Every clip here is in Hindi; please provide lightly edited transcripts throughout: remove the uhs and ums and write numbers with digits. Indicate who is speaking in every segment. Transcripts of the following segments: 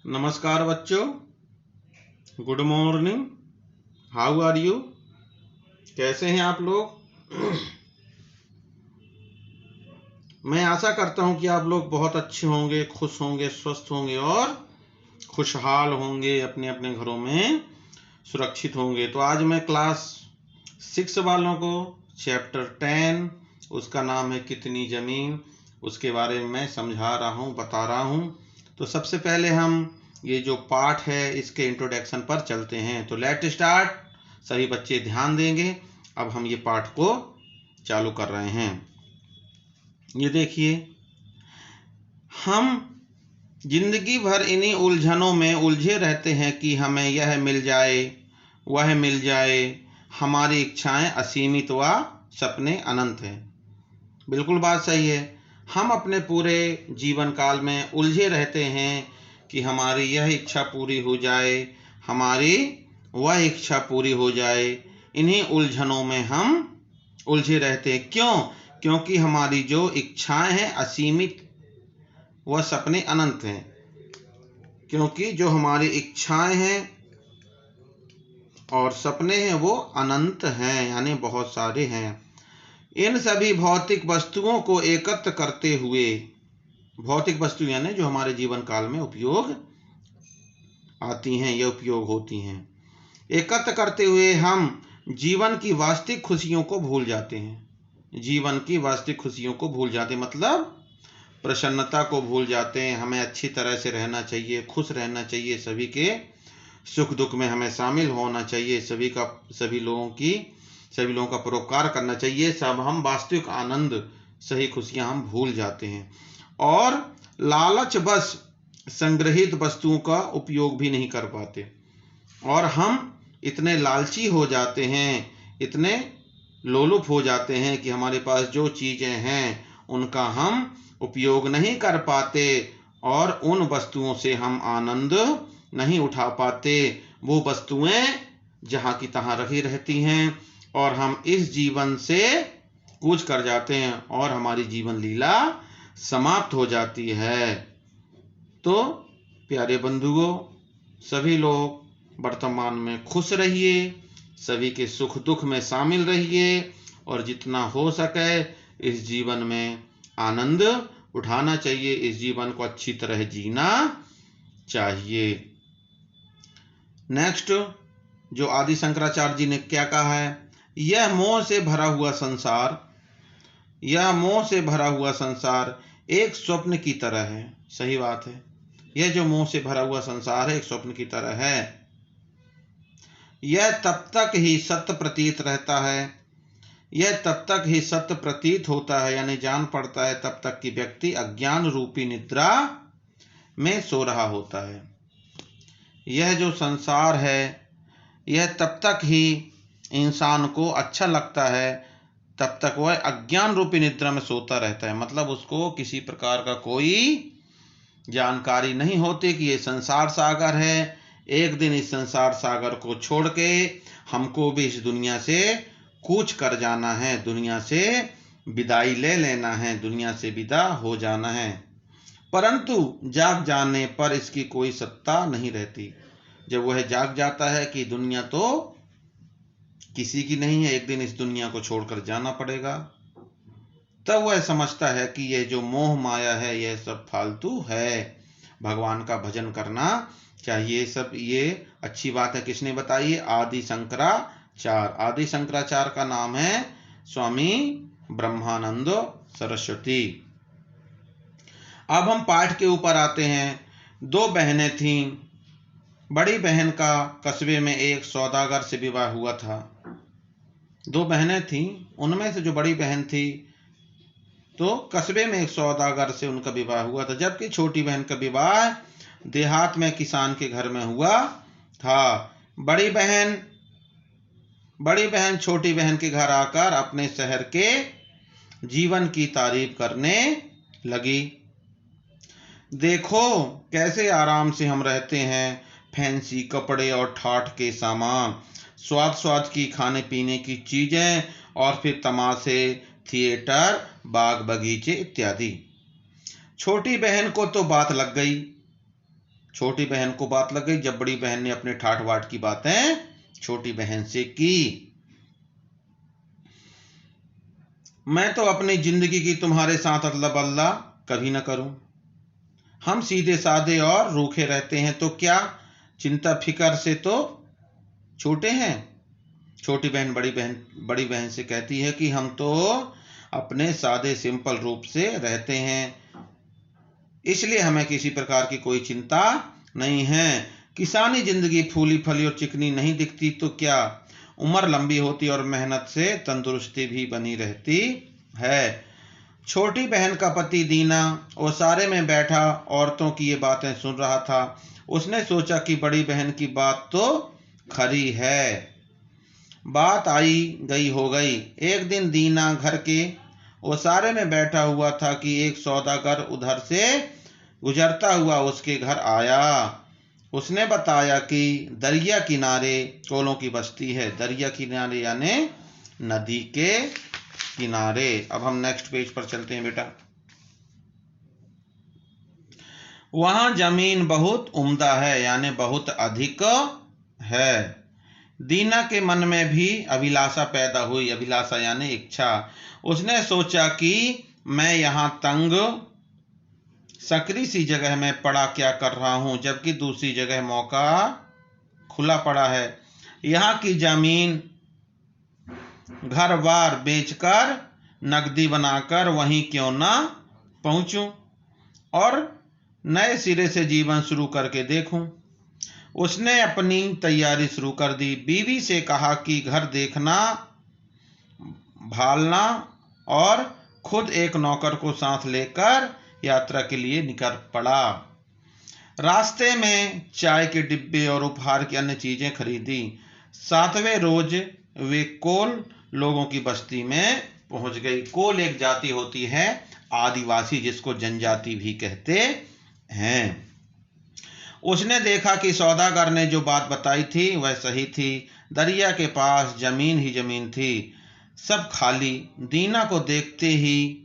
Speaker 1: नमस्कार बच्चों, good morning. How are you? कैसे हैं आप लोग? मैं आशा करता हूं कि आप लोग बहुत अच्छे होंगे, खुश होंगे, स्वस्थ होंगे और खुशहाल होंगे, अपने अपने घरों में सुरक्षित होंगे। तो आज मैं क्लास 6 वालों को चैप्टर 10, उसका नाम है कितनी जमीन, उसके बारे में मैं समझा रहा हूं, बता रहा हूं। तो सबसे पहले हम ये जो पाठ है इसके इंट्रोडक्शन पर चलते हैं। तो लेट स्टार्ट। सभी बच्चे ध्यान देंगे। अब हम ये पाठ को चालू कर रहे हैं। ये देखिए, हम जिंदगी भर इन्हीं उलझनों में उलझे रहते हैं कि हमें यह मिल जाए, वह मिल जाए। हमारी इच्छाएं असीमित व सपने अनंत हैं। बिल्कुल बात सही है। हम अपने पूरे जीवन काल में उलझे रहते हैं कि हमारी यह इच्छा पूरी हो जाए, हमारी वह इच्छा पूरी हो जाए। इन्हीं उलझनों में हम उलझे रहते हैं। क्यों? क्योंकि हमारी जो इच्छाएं हैं असीमित, वह सपने अनंत हैं। क्योंकि जो हमारी इच्छाएं हैं और सपने हैं वो अनंत हैं, यानी बहुत सारे हैं। इन सभी भौतिक वस्तुओं को एकत्र करते हुए, भौतिक वस्तु यानी जो हमारे जीवन काल में उपयोग आती हैं या उपयोग होती हैं, एकत्र करते हुए हम जीवन की वास्तविक खुशियों को भूल जाते हैं। जीवन की वास्तविक खुशियों को भूल जाते हैं, मतलब प्रसन्नता को भूल जाते हैं। हमें अच्छी तरह से रहना चाहिए, खुश रहना चाहिए, सभी के सुख दुख में हमें शामिल होना चाहिए, सभी लोगों का परोपकार करना चाहिए। सब हम वास्तविक आनंद, सही खुशियां हम भूल जाते हैं और लालच बस संग्रहित वस्तुओं का उपयोग भी नहीं कर पाते। और हम इतने लालची हो जाते हैं, इतने लोलुप हो जाते हैं कि हमारे पास जो चीजें हैं उनका हम उपयोग नहीं कर पाते और उन वस्तुओं से हम आनंद नहीं उठा पाते। वो वस्तुएं जहाँ की तहाँ रखी रहती हैं और हम इस जीवन से कूच कर जाते हैं और हमारी जीवन लीला समाप्त हो जाती है। तो प्यारे बंधुओं, सभी लोग वर्तमान में खुश रहिए, सभी के सुख दुख में शामिल रहिए और जितना हो सके इस जीवन में आनंद उठाना चाहिए, इस जीवन को अच्छी तरह जीना चाहिए। नेक्स्ट, जो आदि शंकराचार्य जी ने क्या कहा है, यह मोह से भरा हुआ संसार एक स्वप्न की तरह है। सही बात है। यह जो मोह से भरा हुआ संसार है एक स्वप्न की तरह है। यह तब तक ही सत्य प्रतीत रहता है, यह तब तक ही सत्य प्रतीत होता है, यानी जान पड़ता है, तब तक कि व्यक्ति अज्ञान रूपी निद्रा में सो रहा होता है। यह जो संसार है यह तब तक ही इंसान को अच्छा लगता है, तब तक वह अज्ञान रूपी निद्रा में सोता रहता है। मतलब उसको किसी प्रकार का कोई जानकारी नहीं होती कि ये संसार सागर है। एक दिन इस संसार सागर को छोड़ के हमको भी इस दुनिया से कूच कर जाना है, दुनिया से विदाई ले लेना है, दुनिया से विदा हो जाना है। परंतु जाग जाने पर इसकी कोई सत्ता नहीं रहती। जब वह जाग जाता है कि दुनिया तो किसी की नहीं है, एक दिन इस दुनिया को छोड़कर जाना पड़ेगा, तब वह समझता है कि ये जो मोह माया है यह सब फालतू है, भगवान का भजन करना चाहिए। सब ये अच्छी बात है। किसने बताई? आदि शंकराचार्य। आदि शंकराचार्य का नाम है स्वामी ब्रह्मानंद सरस्वती। अब हम पाठ के ऊपर आते हैं। दो बहनें थीं। बड़ी बहन का कस्बे में एक सौदागर से विवाह हुआ था। दो बहनें थीं, उनमें से जो बड़ी बहन थी तो कस्बे में एक सौदागर से उनका विवाह हुआ था, जबकि छोटी बहन का विवाह देहात में किसान के घर में हुआ था। बड़ी बहन छोटी बहन के घर आकर अपने शहर के जीवन की तारीफ करने लगी। देखो कैसे आराम से हम रहते हैं, फैंसी कपड़े और ठाठ के सामान, स्वाद की खाने पीने की चीजें और फिर तमाशे, थिएटर, बाग बगीचे इत्यादि। छोटी बहन को तो बात लग गई। छोटी बहन को बात लग गई जब बड़ी बहन ने अपने ठाठ बाट की बातें छोटी बहन से की। मैं तो अपनी जिंदगी की तुम्हारे साथ अदला बदला कभी न करूं। हम सीधे साधे और रूखे रहते हैं तो क्या चिंता फिकर से तो छोटे हैं। छोटी बहन बड़ी बहन से कहती है कि हम तो अपने सादे सिंपल रूप से रहते हैं, इसलिए हमें किसी प्रकार की कोई चिंता नहीं है। किसानी जिंदगी फूली फली और चिकनी नहीं दिखती तो क्या उम्र लंबी होती और मेहनत से तंदुरुस्ती भी बनी रहती है। छोटी बहन का पति दीना ओसारे में बैठा औरतों की ये बातें सुन रहा था। उसने सोचा कि बड़ी बहन की बात तो खरी है। बात आई गई हो गई। एक दिन दीना घर के ओसारे में बैठा हुआ था कि एक सौदागर उधर से गुजरता हुआ उसके घर आया। उसने बताया कि दरिया किनारे कोलों की बस्ती है। दरिया किनारे यानी नदी के किनारे। अब हम नेक्स्ट पेज पर चलते हैं बेटा। वहां जमीन बहुत उम्दा है यानी बहुत अधिक है। दीना के मन में भी अभिलाषा पैदा हुई। अभिलाषा यानी इच्छा। उसने सोचा कि मैं यहाँ तंग सकरी सी जगह में पड़ा क्या कर रहा हूँ, जबकि दूसरी जगह मौका खुला पड़ा है। यहाँ की जमीन घर बार बेचकर नकदी बनाकर वहीं क्यों ना पहुंचूं और नए सिरे से जीवन शुरू करके देखूं। उसने अपनी तैयारी शुरू कर दी। बीवी से कहा कि घर देखना भालना और खुद एक नौकर को साथ लेकर यात्रा के लिए निकल पड़ा। रास्ते में चाय के डिब्बे और उपहार की अन्य चीजें खरीदी। 7वें रोज वे कोल लोगों की बस्ती में पहुंच गई। कोल एक जाति होती है आदिवासी, जिसको जनजाति भी कहते हैं। उसने देखा कि सौदागर ने जो बात बताई थी वह सही थी। दरिया के पास जमीन ही जमीन थी, सब खाली। दीना को देखते ही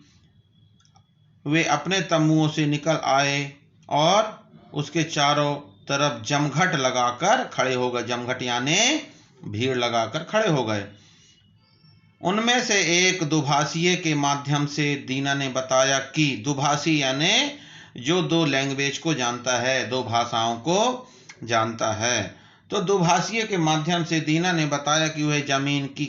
Speaker 1: वे अपने तंबुओं से निकल आए और उसके चारों तरफ जमघट लगाकर खड़े हो गए। जमघट यानी भीड़ लगाकर खड़े हो गए। उनमें से एक दुभाषिये के माध्यम से दीना ने बताया कि दुभाषी यानी जो 2 लैंग्वेज को जानता है, 2 भाषाओं को जानता है। तो दुभाषिये के माध्यम से दीना ने बताया कि वह जमीन की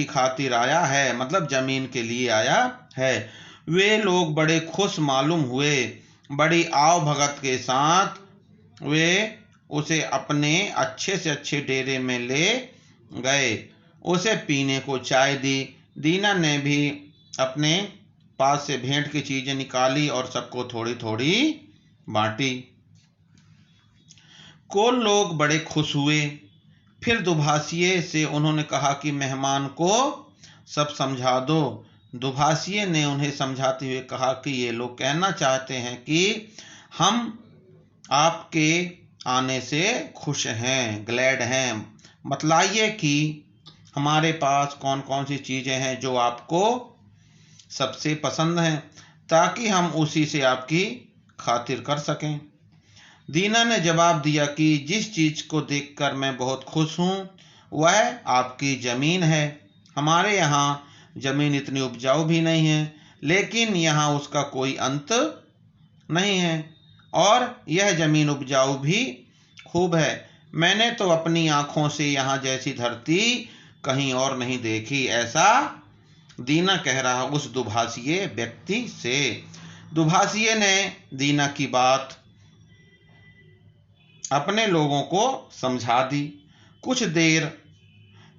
Speaker 1: खातिर आया है, मतलब जमीन के लिए आया है। वे लोग बड़े खुश मालूम हुए। बड़ी आव भगत के साथ वे उसे अपने अच्छे से अच्छे डेरे में ले गए। उसे पीने को चाय दी। दीना ने भी अपने पास से भेंट की चीजें निकाली और सबको थोड़ी थोड़ी बांटी। कोल लोग बड़े खुश हुए। फिर दुभाषिये से उन्होंने कहा कि मेहमान को सब समझा दो। दुभाषिये ने उन्हें समझाते हुए कहा कि ये लोग कहना चाहते हैं कि हम आपके आने से खुश हैं, ग्लैड हैं। बतलाइए कि हमारे पास कौन कौन सी चीजें हैं जो आपको सबसे पसंद हैं, ताकि हम उसी से आपकी खातिर कर सकें। दीना ने जवाब दिया कि जिस चीज को देखकर मैं बहुत खुश हूँ वह आपकी जमीन है। हमारे यहाँ जमीन इतनी उपजाऊ भी नहीं है, लेकिन यहाँ उसका कोई अंत नहीं है और यह जमीन उपजाऊ भी खूब है। मैंने तो अपनी आंखों से यहाँ जैसी धरती कहीं और नहीं देखी। ऐसा दीना कह रहा उस दुभाषिये व्यक्ति से। दुभाषिये ने दीना की बात अपने लोगों को समझा दी। कुछ देर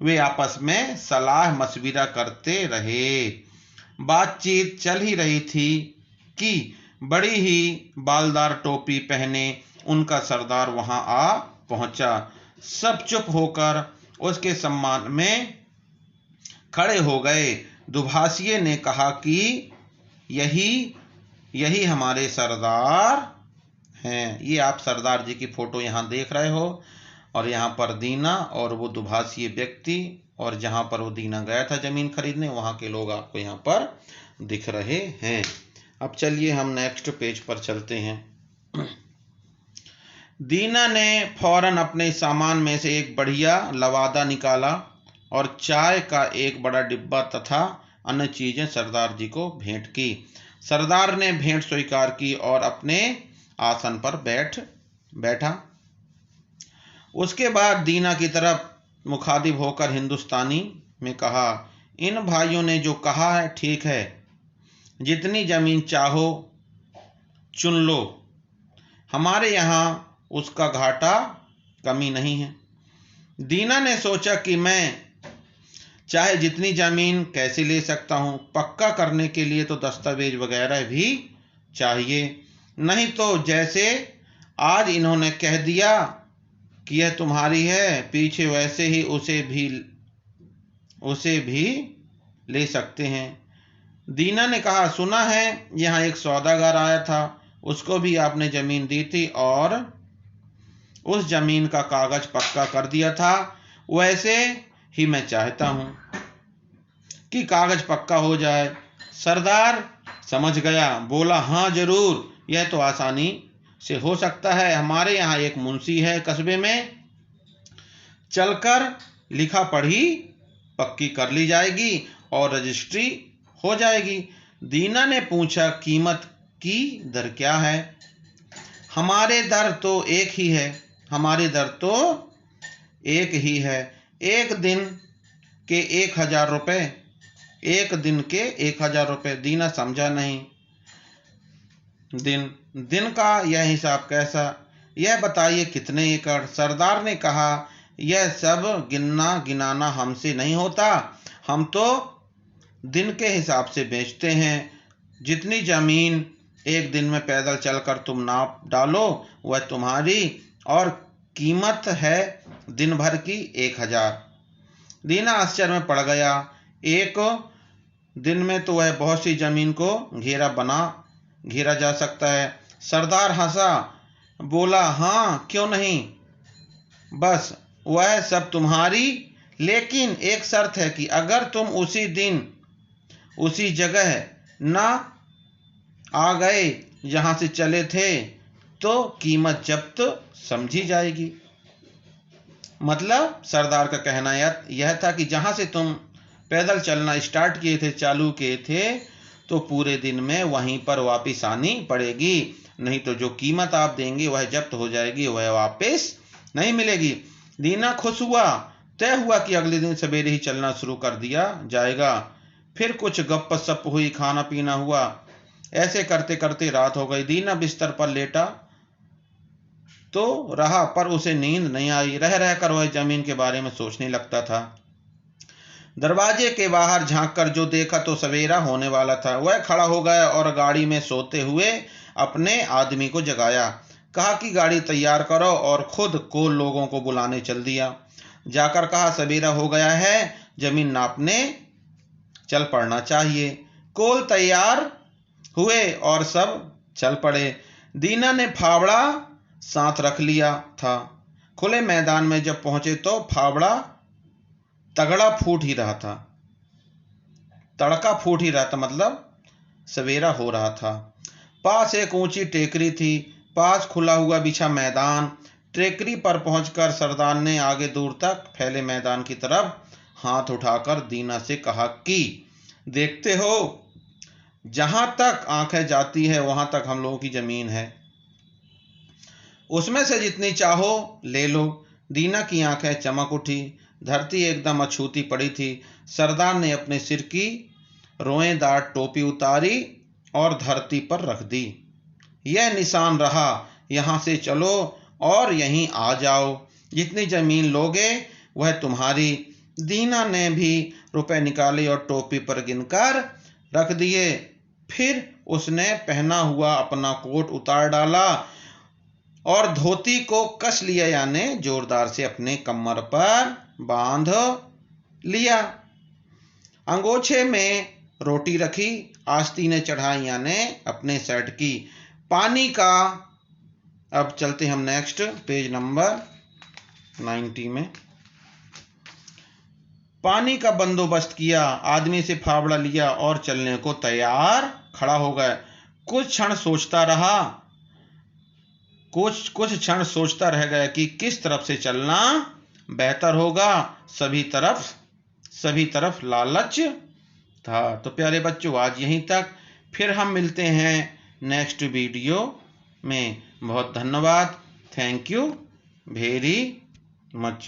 Speaker 1: वे आपस में सलाह मशविरा करते रहे। बातचीत चल ही रही थी कि बड़ी ही बालदार टोपी पहने उनका सरदार वहां आ पहुंचा। सब चुप होकर उसके सम्मान में खड़े हो गए। दुभाषिये ने कहा कि यही हमारे सरदार हैं। ये आप सरदार जी की फोटो यहाँ देख रहे हो और यहाँ पर दीना और वो दुभाषिये व्यक्ति और जहाँ पर वो दीना गया था जमीन खरीदने वहाँ के लोग आपको यहाँ पर दिख रहे हैं। अब चलिए हम नेक्स्ट पेज पर चलते हैं। दीना ने फौरन अपने सामान में से एक बढ़िया लवादा निकाला और चाय का एक बड़ा डिब्बा तथा अन्य चीजें सरदार जी को भेंट की। सरदार ने भेंट स्वीकार की और अपने आसन पर बैठा। उसके बाद दीना की तरफ मुखातिब होकर हिंदुस्तानी में कहा, इन भाइयों ने जो कहा है ठीक है, जितनी जमीन चाहो चुन लो, हमारे यहाँ उसका घाटा कमी नहीं है। दीना ने सोचा कि मैं चाहे जितनी जमीन कैसे ले सकता हूँ, पक्का करने के लिए तो दस्तावेज वगैरह भी चाहिए, नहीं तो जैसे आज इन्होंने कह दिया कि यह तुम्हारी है, पीछे वैसे ही उसे भी ले सकते हैं। दीना ने कहा, सुना है यहाँ एक सौदागर आया था, उसको भी आपने जमीन दी थी और उस जमीन का कागज पक्का कर दिया था। वैसे ही मैं चाहता हूँ कि कागज पक्का हो जाए। सरदार समझ गया, बोला, हाँ जरूर, यह तो आसानी से हो सकता है। हमारे यहाँ एक मुंशी है, कस्बे में चलकर लिखा पढ़ी पक्की कर ली जाएगी और रजिस्ट्री हो जाएगी। दीना ने पूछा, कीमत की दर क्या है? हमारे दर तो एक ही है, एक दिन के 1000 रुपये। एक दिन के 1000 रुपये। दीना समझा नहीं। दिन का यह हिसाब कैसा? यह बताइए कितने एकड़? सरदार ने कहा, यह सब गिनना गिनाना हमसे नहीं होता, हम तो दिन के हिसाब से बेचते हैं। जितनी जमीन एक दिन में पैदल चलकर तुम नाप डालो वह तुम्हारी, और कीमत है दिन भर की 1000। दीना आश्चर्य में पड़ गया। एक दिन में तो वह बहुत सी जमीन को घेरा जा सकता है। सरदार हंसा, बोला, हाँ क्यों नहीं, बस वह सब तुम्हारी, लेकिन एक शर्त है कि अगर तुम उसी दिन उसी जगह न आ गए जहां से चले थे तो कीमत जब्त समझी जाएगी। मतलब सरदार का कहना यह था कि जहां से तुम पैदल चलना चालू किए थे तो पूरे दिन में वहीं पर वापस आनी पड़ेगी, नहीं तो जो कीमत आप देंगे वह जब्त हो जाएगी, वह वापस नहीं मिलेगी। दीना खुश हुआ। तय हुआ कि अगले दिन सवेरे ही चलना शुरू कर दिया जाएगा। फिर कुछ गप्प-सप्प हुई, खाना पीना हुआ। ऐसे करते करते रात हो गई। दीना बिस्तर पर लेटा तो रहा, पर उसे नींद नहीं आई। रह रहकर वह जमीन के बारे में सोचने लगता था। दरवाजे के बाहर झांककर जो देखा तो सवेरा होने वाला था। वह खड़ा हो गया और गाड़ी में सोते हुए अपने आदमी को जगाया। कहा कि गाड़ी तैयार करो और खुद को लोगों को बुलाने चल दिया। जाकर कहा, सवेरा हो गया है, जमीन नापने चल पड़ना चाहिए। कोल तैयार हुए और सब चल पड़े। दीना ने फावड़ा साथ रख लिया था। खुले मैदान में जब पहुंचे तो फावड़ा तड़का फूट ही रहा था, मतलब सवेरा हो रहा था। पास एक ऊंची टेकरी थी, पास खुला हुआ बिछा मैदान। टेकरी पर पहुंचकर सरदार ने आगे दूर तक फैले मैदान की तरफ हाथ उठाकर दीना से कहा कि देखते हो, जहां तक आंखें जाती है वहां तक हम लोगों की जमीन है, उसमें से जितनी चाहो ले लो। दीना की आंखें चमक उठी। धरती एकदम अछूती पड़ी थी। सरदार ने अपने सिर की रोएदार टोपी उतारी और धरती पर रख दी। यह निशान रहा, यहाँ से चलो और यहीं आ जाओ, जितनी जमीन लोगे वह तुम्हारी। दीना ने भी रुपए निकाले और टोपी पर गिनकर रख दिए। फिर उसने पहना हुआ अपना कोट उतार डाला और धोती को कस लिया, यानी जोरदार से अपने कमर पर बांध लिया। अंगोछे में रोटी रखी, आस्तीनें चढ़ाई, यानी अपने शर्ट की। पानी का, अब चलते हम नेक्स्ट पेज नंबर 90 में। पानी का बंदोबस्त किया, आदमी से फावड़ा लिया और चलने को तैयार खड़ा हो गया। कुछ क्षण सोचता रहा, कुछ क्षण सोचता रह गया कि किस तरफ से चलना बेहतर होगा। सभी तरफ लालच था। तो प्यारे बच्चों, आज यहीं तक। फिर हम मिलते हैं नेक्स्ट वीडियो में। बहुत धन्यवाद। Thank you very much.